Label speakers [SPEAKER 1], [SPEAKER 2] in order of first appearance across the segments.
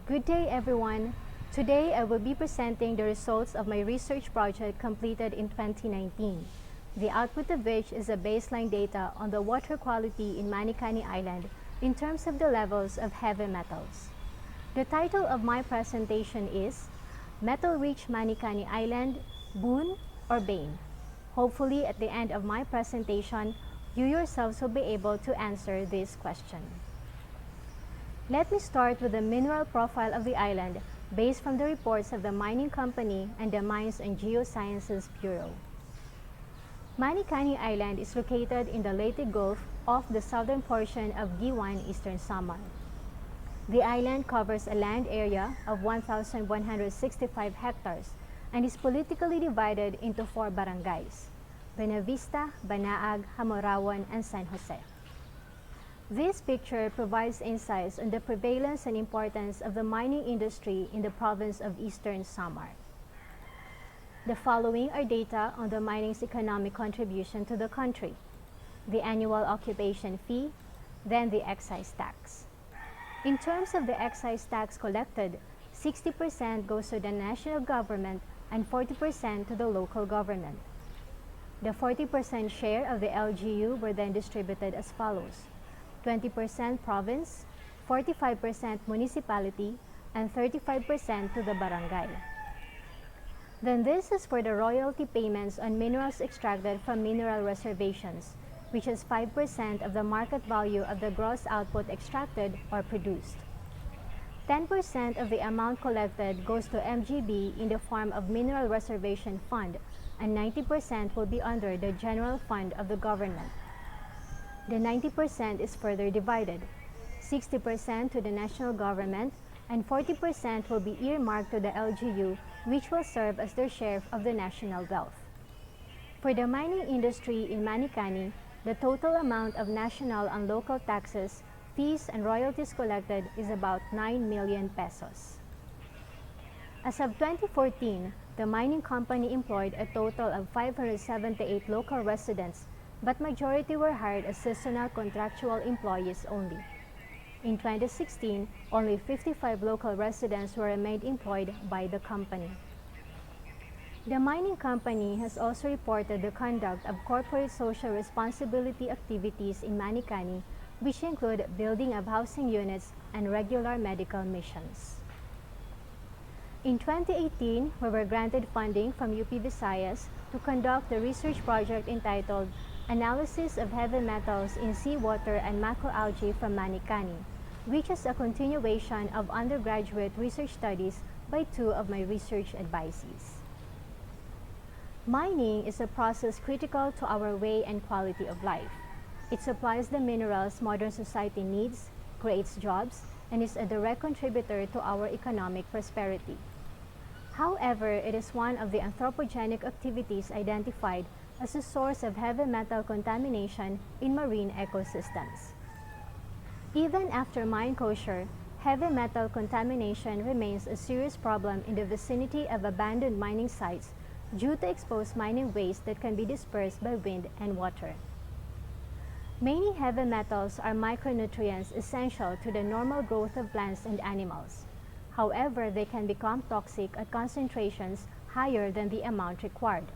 [SPEAKER 1] Good day, everyone. Today, I will be presenting the results of my research project completed in 2019, the output of which is a baseline data on the water quality in Manicani Island in terms of the levels of heavy metals. The title of my presentation is Metal-Rich Manicani Island, Boon or Bane? Hopefully, at the end of my presentation, you yourselves will be able to answer this question. Let me start with the mineral profile of the island based from the reports of the mining company and the Mines and Geosciences Bureau. Manicani Island is located in the Leyte Gulf off the southern portion of Giwan, Eastern Samar. The island covers a land area of 1,165 hectares and is politically divided into 4 barangays: Buenavista, Banaag, Hamorawan, and San Jose. This picture provides insights on the prevalence and importance of the mining industry in the province of Eastern Samar. The following are data on the mining's economic contribution to the country, the annual occupation fee, then the excise tax. In terms of the excise tax collected, 60% goes to the national government and 40% to the local government. The 40% share of the LGU were then distributed as follows: 20% province, 45% municipality, and 35% to the barangay. Then this is for the royalty payments on minerals extracted from mineral reservations, which is 5% of the market value of the gross output extracted or produced. 10% of the amount collected goes to MGB in the form of Mineral Reservation Fund, and 90% will be under the General Fund of the government. The 90% is further divided: 60% to the national government and 40% will be earmarked to the LGU, which will serve as their share of the national wealth. For the mining industry in Manicani, the total amount of national and local taxes, fees, and royalties collected is about 9 million pesos. As of 2014, the mining company employed a total of 578 local residents, but majority were hired as seasonal contractual employees only. In 2016, only 55 local residents were remained employed by the company. The mining company has also reported the conduct of corporate social responsibility activities in Manicani, which include building of housing units and regular medical missions. In 2018, we were granted funding from UPVCIS to conduct the research project entitled Analysis of Heavy Metals in Seawater and Macroalgae from Manicani, which is a continuation of undergraduate research studies by 2 of my research advisees. Mining is a process critical to our way and quality of life. It supplies the minerals modern society needs, creates jobs, and is a direct contributor to our economic prosperity. However, it is one of the anthropogenic activities identified as a source of heavy metal contamination in marine ecosystems. Even after mine closure, heavy metal contamination remains a serious problem in the vicinity of abandoned mining sites due to exposed mining waste that can be dispersed by wind and water. Many heavy metals are micronutrients essential to the normal growth of plants and animals. However, they can become toxic at concentrations higher than the amount required.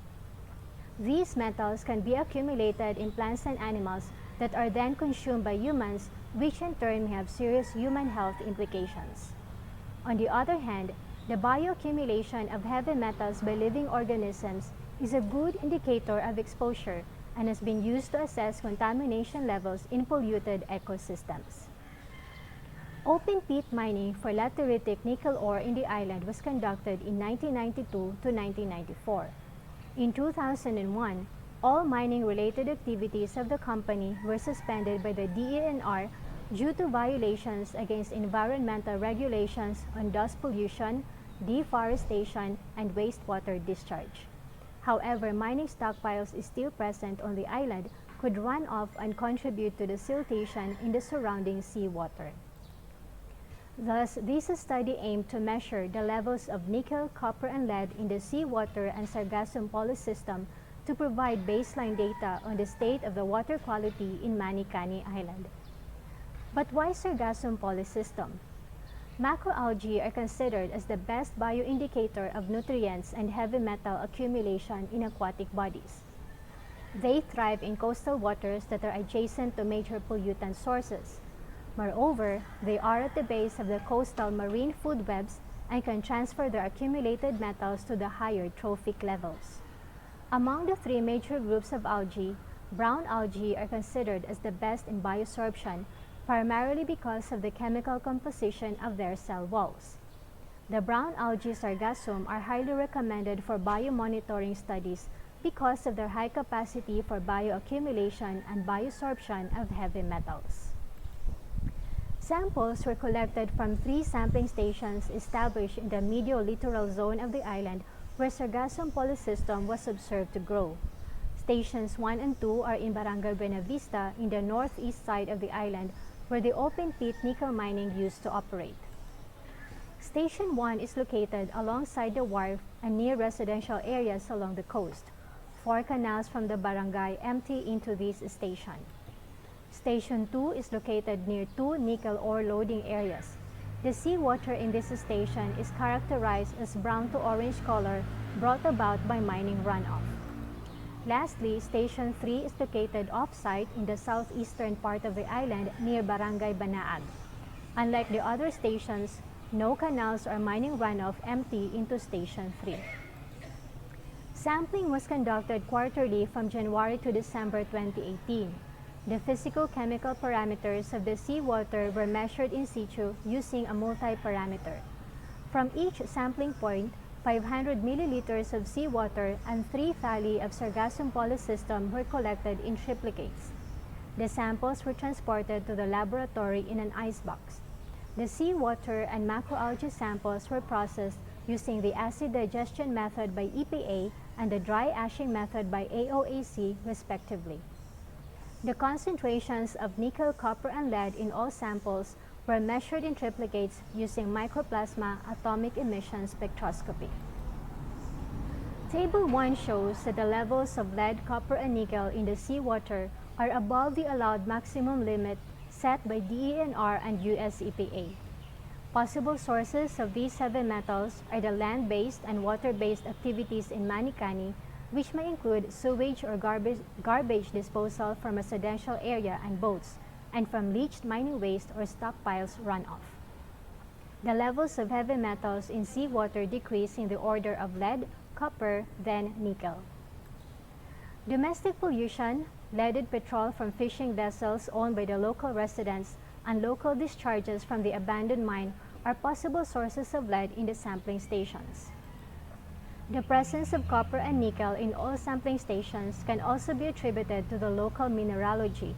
[SPEAKER 1] These metals can be accumulated in plants and animals that are then consumed by humans, which in turn may have serious human health implications. On the other hand, the bioaccumulation of heavy metals by living organisms is a good indicator of exposure and has been used to assess contamination levels in polluted ecosystems. Open pit mining for lateritic nickel ore in the island was conducted in 1992 to 1994. In 2001, all mining-related activities of the company were suspended by the DENR due to violations against environmental regulations on dust pollution, deforestation, and wastewater discharge. However, mining stockpiles is still present on the island, could run off and contribute to the siltation in the surrounding seawater. Thus, this study aimed to measure the levels of nickel, copper, and lead in the seawater and Sargassum polysystem to provide baseline data on the state of the water quality in Manicani Island. But why Sargassum polysystem? Macroalgae are considered as the best bioindicator of nutrients and heavy metal accumulation in aquatic bodies. They thrive in coastal waters that are adjacent to major pollutant sources. Moreover, they are at the base of the coastal marine food webs and can transfer their accumulated metals to the higher trophic levels. Among the three major groups of algae, brown algae are considered as the best in biosorption, primarily because of the chemical composition of their cell walls. The brown algae sargassum are highly recommended for biomonitoring studies because of their high capacity for bioaccumulation and biosorption of heavy metals. Samples were collected from 3 sampling stations established in the medial-littoral zone of the island where Sargassum polycystum was observed to grow. Stations 1 and 2 are in Barangay Buenavista in the northeast side of the island where the open-pit nickel mining used to operate. Station 1 is located alongside the wharf and near residential areas along the coast. 4 canals from the barangay empty into this station. Station 2 is located near 2 nickel ore loading areas. The seawater in this station is characterized as brown to orange color brought about by mining runoff. Lastly, Station 3 is located off-site in the southeastern part of the island near Barangay Banaag. Unlike the other stations, no canals or mining runoff empty into Station 3. Sampling was conducted quarterly from January to December 2018. The physical-chemical parameters of the seawater were measured in situ using a multi-parameter. From each sampling point, 500 milliliters of seawater and 3 thalli of Sargassum polycystum were collected in triplicates. The samples were transported to the laboratory in an icebox. The seawater and macroalgae samples were processed using the acid digestion method by EPA and the dry ashing method by AOAC, respectively. The concentrations of nickel, copper, and lead in all samples were measured in triplicates using microplasma atomic emission spectroscopy. Table 1 shows that the levels of lead, copper, and nickel in the seawater are above the allowed maximum limit set by DENR and US EPA. Possible sources of these heavy metals are the land-based and water-based activities in Manicani, which may include sewage or garbage disposal from residential area and boats, and from leached mining waste or stockpiles runoff. The levels of heavy metals in seawater decrease in the order of lead, copper, then nickel. Domestic pollution, leaded petrol from fishing vessels owned by the local residents, and local discharges from the abandoned mine are possible sources of lead in the sampling stations. The presence of copper and nickel in all sampling stations can also be attributed to the local mineralogy,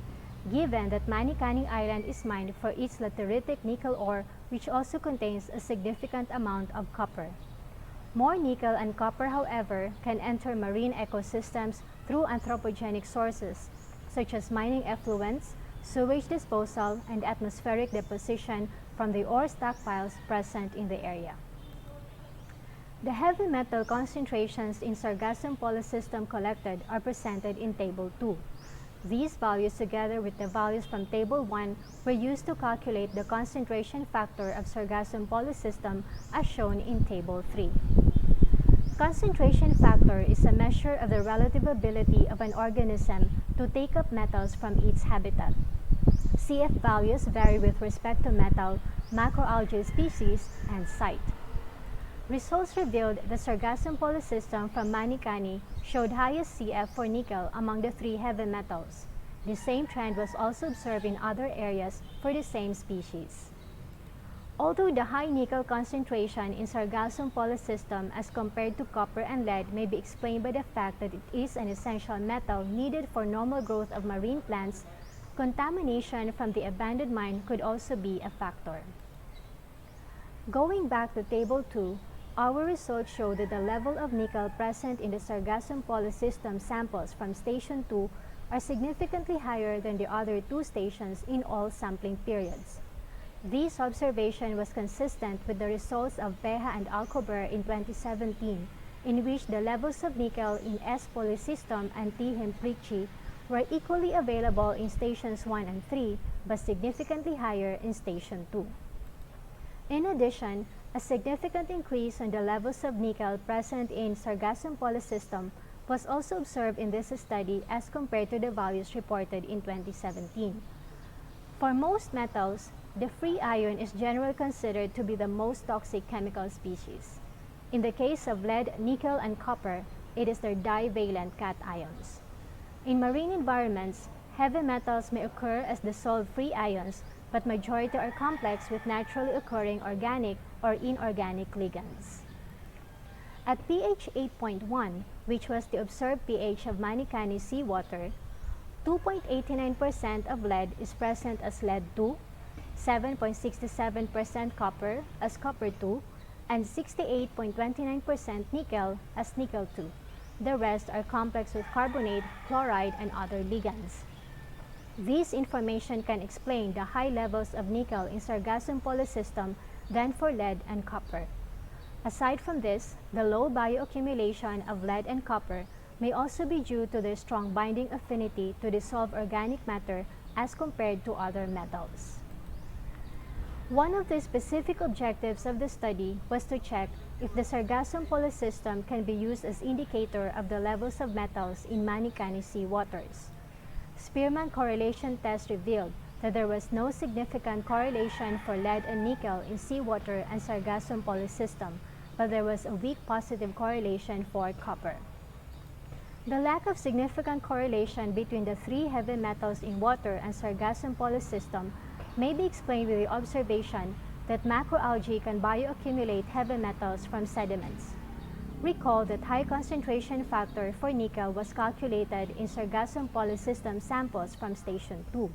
[SPEAKER 1] given that Manicani Island is mined for its lateritic nickel ore, which also contains a significant amount of copper. More nickel and copper, however, can enter marine ecosystems through anthropogenic sources, such as mining effluents, sewage disposal, and atmospheric deposition from the ore stockpiles present in the area. The heavy metal concentrations in Sargassum polycystum collected are presented in Table 2. These values, together with the values from Table 1, were used to calculate the concentration factor of Sargassum polycystum as shown in Table 3. Concentration factor is a measure of the relative ability of an organism to take up metals from its habitat. CF values vary with respect to metal, macroalgae species, and site. Results revealed that Sargassum polycystum from Manicani showed highest CF for nickel among the 3 heavy metals. The same trend was also observed in other areas for the same species. Although the high nickel concentration in Sargassum polycystum as compared to copper and lead may be explained by the fact that it is an essential metal needed for normal growth of marine plants, contamination from the abandoned mine could also be a factor. Going back to Table 2, our results show that the level of nickel present in the Sargassum polycystum samples from Station 2 are significantly higher than the other 2 stations in all sampling periods. This observation was consistent with the results of Beja and Alcober in 2017, in which the levels of nickel in S. polycystum and T. hemplici were equally available in Stations 1 and 3, but significantly higher in Station 2. In addition, a significant increase in the levels of nickel present in Sargassum Polysystem was also observed in this study as compared to the values reported in 2017. For most metals, the free iron is generally considered to be the most toxic chemical species. In the case of lead, nickel, and copper, it is their divalent cations. In marine environments, heavy metals may occur as dissolved free ions, but majority are complex with naturally occurring organic or inorganic ligands. At pH 8.1, which was the observed pH of Manicani seawater, 2.89% of lead is present as lead-2, 7.67% copper as copper-2, and 68.29% nickel as nickel-2. The rest are complex with carbonate, chloride, and other ligands. This information can explain the high levels of nickel in Sargassum Polysystem than for lead and copper. Aside from this, the low bioaccumulation of lead and copper may also be due to their strong binding affinity to dissolved organic matter as compared to other metals. One of the specific objectives of the study was to check if the Sargassum Polysystem can be used as indicator of the levels of metals in Manicani sea waters. Spearman correlation tests revealed that there was no significant correlation for lead and nickel in seawater and Sargassum Polysystem, but there was a weak positive correlation for copper. The lack of significant correlation between the three heavy metals in water and Sargassum Polysystem may be explained with the observation that macroalgae can bioaccumulate heavy metals from sediments. Recall that high concentration factor for nickel was calculated in Sargassum Polysystem samples from Station 2,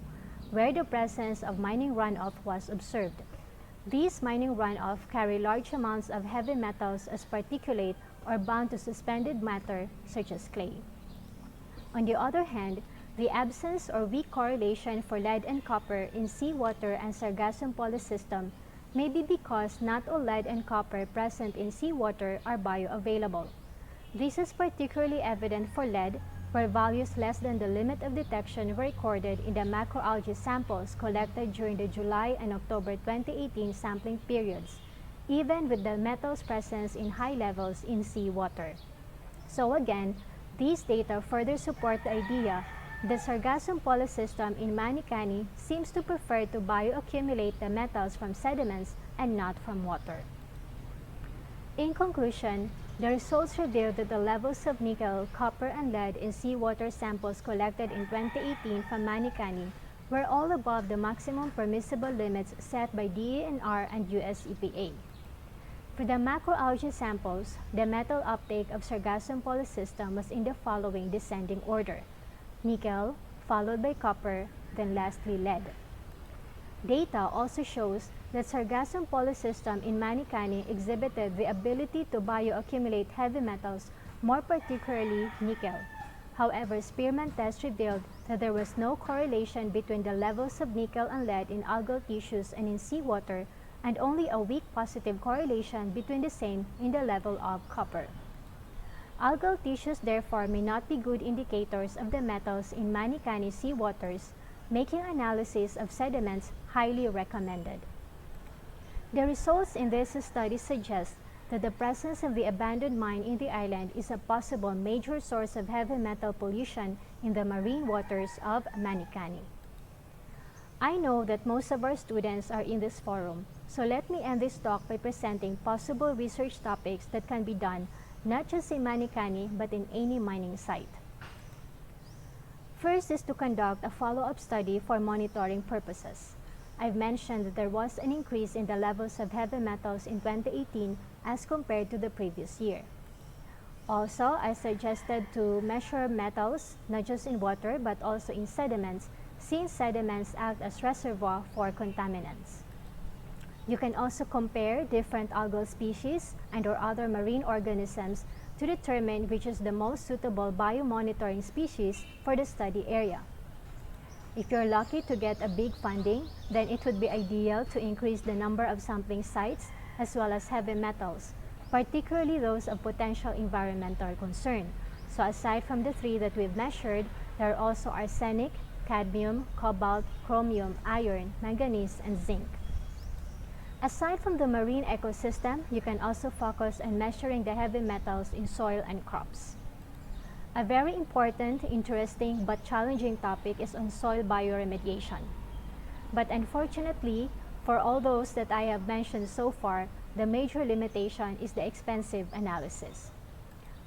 [SPEAKER 1] where the presence of mining runoff was observed. These mining runoff carry large amounts of heavy metals as particulate or bound to suspended matter such as clay. On the other hand, the absence or weak correlation for lead and copper in seawater and Sargassum Polysystem may be because not all lead and copper present in seawater are bioavailable. This is particularly evident for lead, where values less than the limit of detection were recorded in the macroalgae samples collected during the July and October 2018 sampling periods, even with the metal's presence in high levels in seawater. So again, these data further support the idea the Sargassum Polysystem in Manicani seems to prefer to bioaccumulate the metals from sediments and not from water. In conclusion, the results reveal that the levels of nickel, copper, and lead in seawater samples collected in 2018 from Manicani were all above the maximum permissible limits set by DENR and US EPA. For the macroalgae samples, the metal uptake of Sargassum Polysystem was in the following descending order: nickel, followed by copper, then lastly lead. Data also shows that Sargassum Polysystem in Manicani exhibited the ability to bioaccumulate heavy metals, more particularly nickel. However, Spearman tests revealed that there was no correlation between the levels of nickel and lead in algal tissues and in seawater, and only a weak positive correlation between the same in the level of copper. Algal tissues therefore may not be good indicators of the metals in Manicani seawaters, making analysis of sediments highly recommended. The results in this study suggest that the presence of the abandoned mine in the island is a possible major source of heavy metal pollution in the marine waters of Manicani. I know that most of our students are in this forum, so let me end this talk by presenting possible research topics that can be done not just in Manicani but in any mining site. First is to conduct a follow-up study for monitoring purposes. I've mentioned that there was an increase in the levels of heavy metals in 2018 as compared to the previous year. Also, I suggested to measure metals not just in water but also in sediments, since sediments act as reservoir for contaminants. You can also compare different algal species and/or other marine organisms to determine which is the most suitable biomonitoring species for the study area. If you're lucky to get a big funding, then it would be ideal to increase the number of sampling sites as well as heavy metals, particularly those of potential environmental concern. So aside from the three that we've measured, there are also arsenic, cadmium, cobalt, chromium, iron, manganese, and zinc. Aside from the marine ecosystem, you can also focus on measuring the heavy metals in soil and crops. A very important, interesting, but challenging topic is on soil bioremediation. But unfortunately, for all those that I have mentioned so far, the major limitation is the expensive analysis.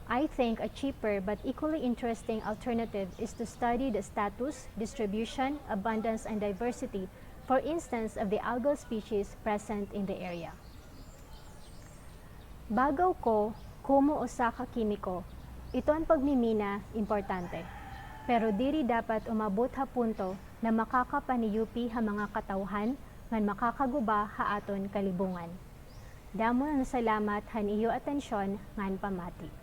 [SPEAKER 1] I think a cheaper but equally interesting alternative is to study the status, distribution, abundance, and diversity, for instance, of the algal species present in the area. Bagaw ko, kumo usa ka kimiko, ito ang pagmimina, importante. Pero diri dapat umabot ha punto na makakapaniyupi ha mga katawhan ngan makakaguba ha aton kalibungan. Damo ng salamat han iyo atensyon ngan pamati.